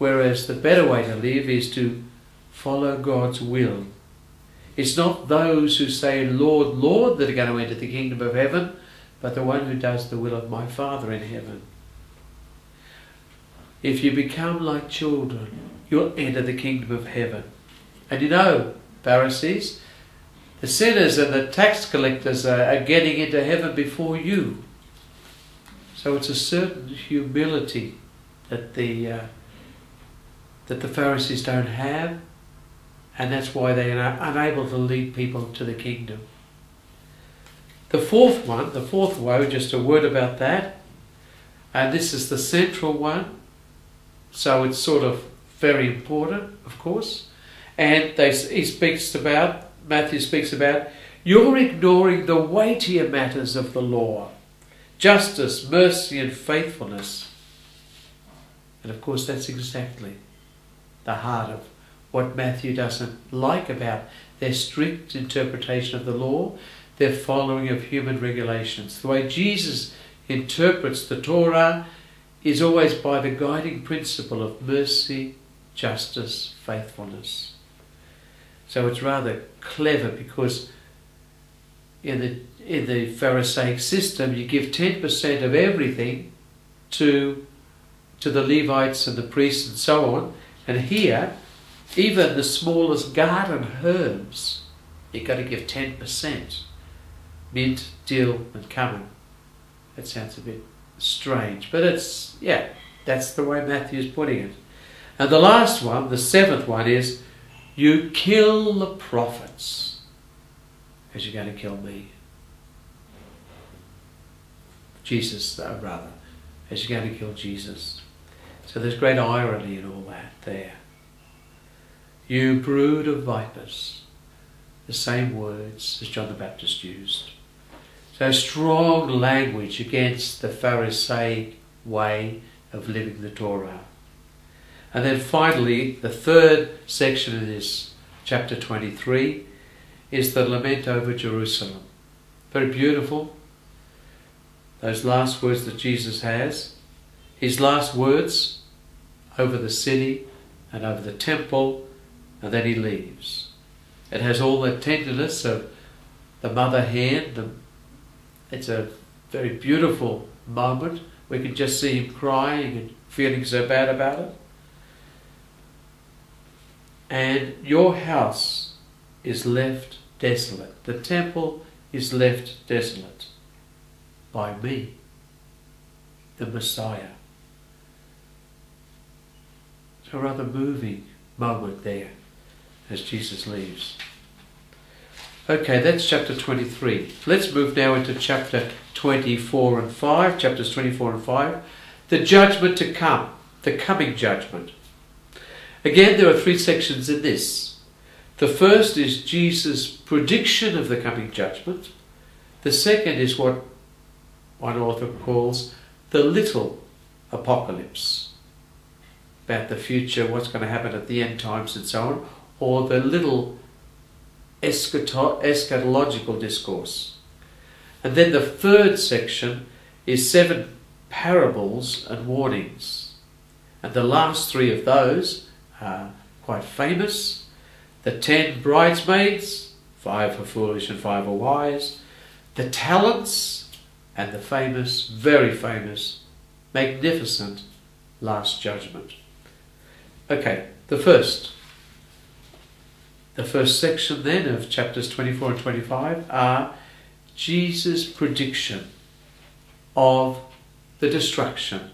Whereas the better way to live is to follow God's will. It's not those who say, Lord, Lord, that are going to enter the kingdom of heaven, but the one who does the will of my Father in heaven. If you become like children, you'll enter the kingdom of heaven. And you know, Pharisees, the sinners and the tax collectors are getting into heaven before you. So it's a certain humility that the Pharisees don't have, and that's why they are unable to lead people to the kingdom. The fourth woe, just a word about that, and this is the central one, so it's sort of very important, of course, and Matthew speaks about, you're ignoring the weightier matters of the law, justice, mercy and faithfulness. And of course that's exactly the heart of what Matthew doesn't like about their strict interpretation of the law, their following of human regulations. The way Jesus interprets the Torah is always by the guiding principle of mercy, justice, faithfulness. So it's rather clever, because in the Pharisaic system you give 10% of everything to the Levites and the priests and so on, and here even the smallest garden herbs you've got to give 10%. Mint, dill and cumin. That sounds a bit strange, but it's, yeah, that's the way Matthew's putting it. And the last one, the seventh one, is you kill the prophets as you're going to kill me. Jesus, rather, as you're going to kill Jesus. So there's great irony in all that there. You brood of vipers. The same words as John the Baptist used. So strong language against the Pharisaic way of living the Torah. And then finally, the third section of this chapter 23 is the lament over Jerusalem. Very beautiful. Those last words that Jesus has. His last words over the city and over the temple, and then he leaves. It has all the tenderness of the mother hen. It's a very beautiful moment. We can just see him crying and feeling so bad about it. And your house is left desolate. The temple is left desolate by me, the Messiah. It's a rather moving moment there as Jesus leaves. Okay, that's chapter 23. Let's move now into chapter 24 and 5. Chapters 24 and 5. The judgment to come. The coming judgment. Again, there are three sections in this. The first is Jesus' prediction of the coming judgment. The second is what one author calls the little apocalypse, about the future, what's going to happen at the end times and so on, or the little eschatological discourse. And then the third section is 7 parables and warnings. And the last 3 of those are quite famous. The 10 bridesmaids, 5 are foolish and 5 are wise. The talents, and the famous, very famous, magnificent Last Judgment. Okay, the first section then of chapters 24 and 25 are Jesus' prediction of the destruction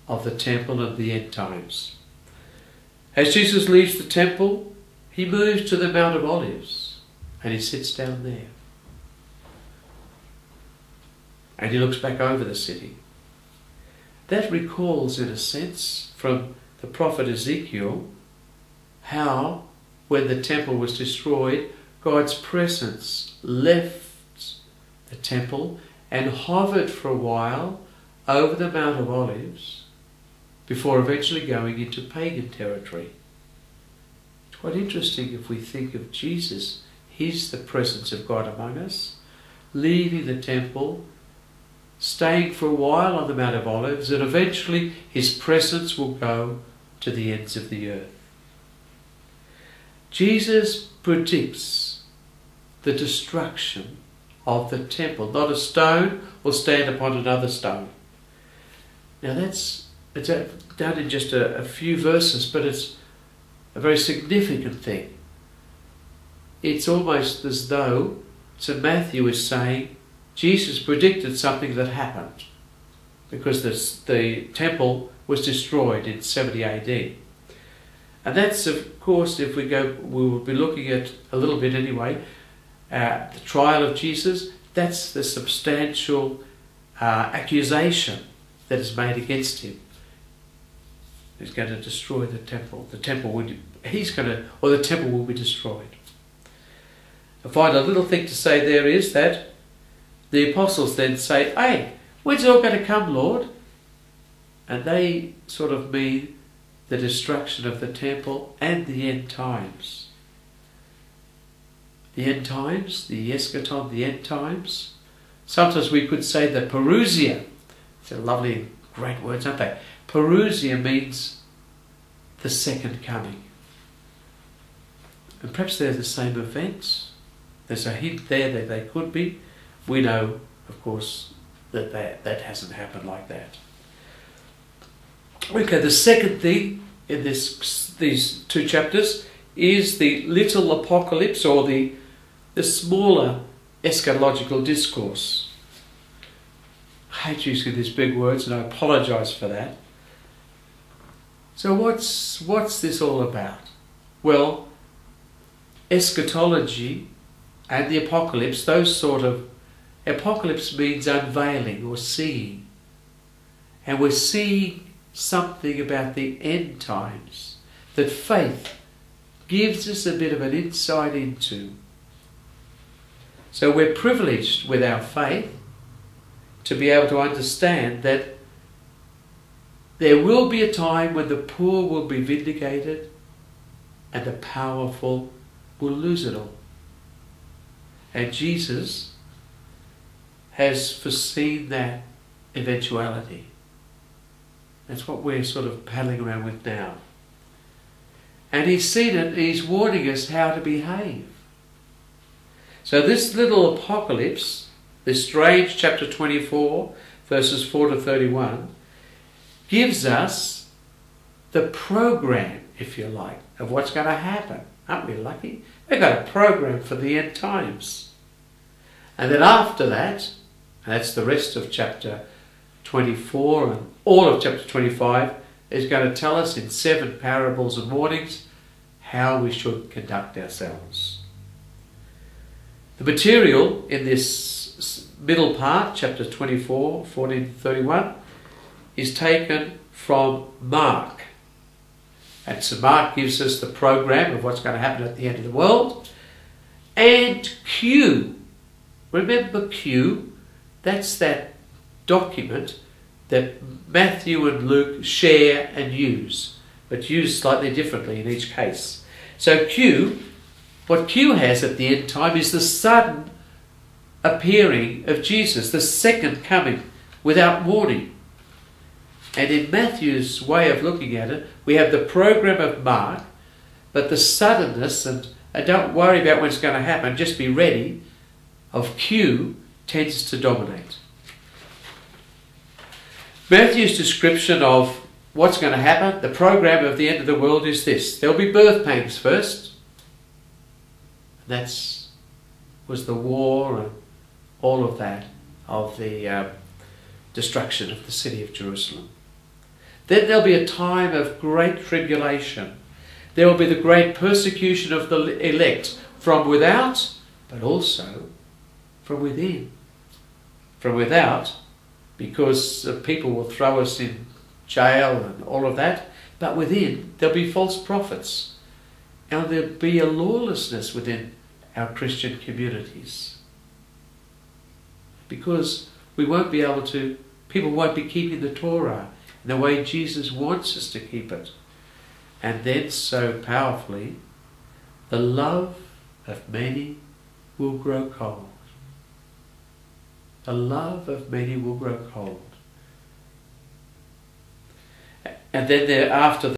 of the temple of the end times. As Jesus leaves the temple, he moves to the Mount of Olives and he sits down there. And he looks back over the city. That recalls, in a sense, from the prophet Ezekiel, how, when the temple was destroyed, God's presence left the temple and hovered for a while over the Mount of Olives before eventually going into pagan territory. It's quite interesting if we think of Jesus. He's the presence of God among us, leaving the temple, staying for a while on the Mount of Olives, and eventually his presence will go to the ends of the earth. Jesus predicts the destruction of the temple. Not a stone will stand upon another stone. Now it's done in just a few verses, but it's a very significant thing. It's almost as though St. Matthew is saying Jesus predicted something that happened, because the temple was destroyed in 70 AD. And that's, of course, if we will be looking at a little bit anyway, the trial of Jesus. That's the substantial accusation that is made against him. He's going to destroy the temple. The temple will be destroyed. I find a little thing to say there is that the apostles then say, "Hey, when's it all going to come, Lord?" And they sort of mean the destruction of the temple and the end times. The end times, the eschaton, the end times. Sometimes we could say the parousia. They're lovely, great words, aren't they? Parousia means the second coming. And perhaps they're the same events. There's a hint there that they could be. We know, of course, that hasn't happened like that. Okay, the second thing in these two chapters is the little apocalypse, or the smaller eschatological discourse. I hate using these big words, and I apologise for that. So what's this all about? Well, eschatology and the apocalypse, those sort of... Apocalypse means unveiling or seeing. And we're seeing something about the end times that faith gives us a bit of an insight into. So we're privileged with our faith to be able to understand that there will be a time when the poor will be vindicated and the powerful will lose it all. And Jesus has foreseen that eventuality. That's what we're sort of paddling around with now. And he's seen it, and he's warning us how to behave. So this little apocalypse, this strange chapter 24, verses 4 to 31, gives us the program, if you like, of what's going to happen. Aren't we lucky? We've got a program for the end times. And then after that, and that's the rest of chapter 24 and all of chapter 25, is going to tell us in 7 parables and warnings how we should conduct ourselves. The material in this middle part, chapter 24, 14 to 31, is taken from Mark. And so Mark gives us the program of what's going to happen at the end of the world. And Q. Remember Q? That's that document that Matthew and Luke share and use, but use slightly differently in each case. So Q, what Q has at the end time is the sudden appearing of Jesus, the second coming without warning. And in Matthew's way of looking at it, we have the program of Mark, but the suddenness and don't worry about when it's going to happen, just be ready, of Q tends to dominate. Matthew's description of what's going to happen, the program of the end of the world, is this. There'll be birth pangs first. That was the war and all of that, of the destruction of the city of Jerusalem. Then there'll be a time of great tribulation. There will be the great persecution of the elect from without, but also from within. From without, because people will throw us in jail and all of that, but within there'll be false prophets, and there'll be a lawlessness within our Christian communities, because we won't be able to, people won't be keeping the Torah in the way Jesus wants us to keep it. And then so powerfully, the love of many will grow cold. The love of many will grow cold. And then thereafter